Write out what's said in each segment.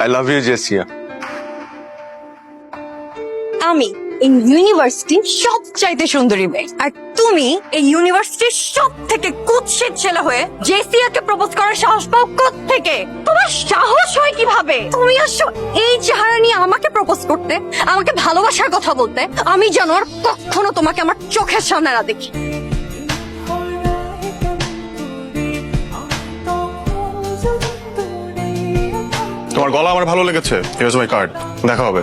I love you জেসিয়া। আমি এই ইউনিভার্সিটির সবচাইতে সুন্দরী মেয়ে, আর তুমি এই ইউনিভার্সিটির সব থেকে কুৎসিত ছেলে হয়ে জেসিয়াকে প্রপোজ করার সাহস পাও কোত্থেকে? তোমার সাহস হয় কিভাবে? তুমি আসো এই চেহারা নিয়ে আমাকে প্রপোজ করতে, আমাকে ভালোবাসার কথা বলতে। আমি যেন আর কখনো তোমাকে আমার চোখের সামনে না দেখি। তোমার গলা আমার ভালো লেগেছে। হিয়ার্স মাই কার্ড, দেখা হবে।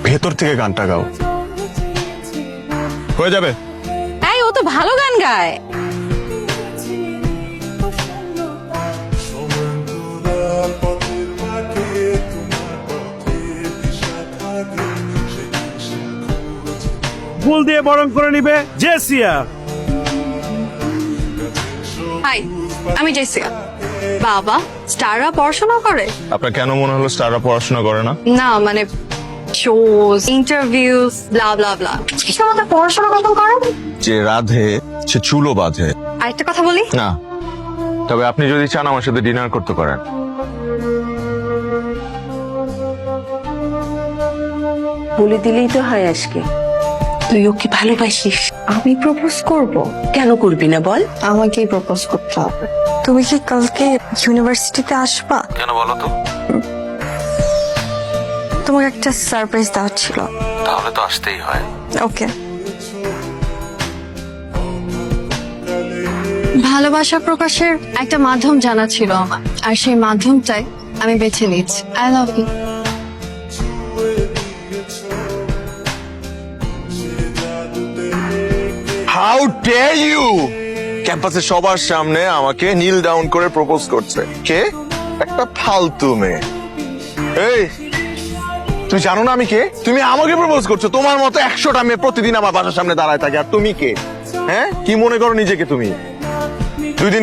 ভেতর থেকে গানটা গাও, হয়ে যাবে। এই ও তো ভালো গান গায়। ফুল দিয়ে বরণ করে নিবে জেসিয়া। হাই, আমি জেসিয়া। বাবা, স্টাররা পড়াশোনা করে? আপনার কেন মনে হলো স্টাররা পড়াশোনা করে না? না মানে শোজ, ইন্টারভিউস, ব্লা ব্লা ব্লা, এসব আমাদের পড়াশোনা কত করে? যে রাধে সে চুলো বাঁধে। আরেকটা কথা বলি, না, তবে আপনি যদি চান আমার সাথে ডিনার করতে পারেন। বলে দিলেই তো হয় আজকে। তুই ওকে ভালোবাসিস, আমি প্রপোজ করব। কেন করবি না বল? আমাকেই প্রপোজ করতে হবে। তুমি কি কালকে ইউনিভার্সিটিতে আসবা? কেন বলো তো? তোমাকে একটা সারপ্রাইজ দেওয়ার ছিল। তাহলে তো আসতেই হয়। ওকে। ভালোবাসা প্রকাশের একটা মাধ্যম জানা ছিল আমার, আর সেই মাধ্যমটাই আমি বেছে নিচ্ছি। I love you. How dare you! ক্যাম্পাসে সবার সামনে আমাকে নীল ডাউন করে প্রপোজ করছে কে? একটা ফালতু মেয়ে। এই, তুই জানো না আমি কে? তুমি আমাকে প্রপোজ করছো। তোমার মতো 100টা মেয়ে প্রতিদিন আমার বাসার সামনে দাঁড়ায় থাকে, আর তুমি কে? হ্যাঁ, কি মনে করো নিজেকে তুমি? 2 দিন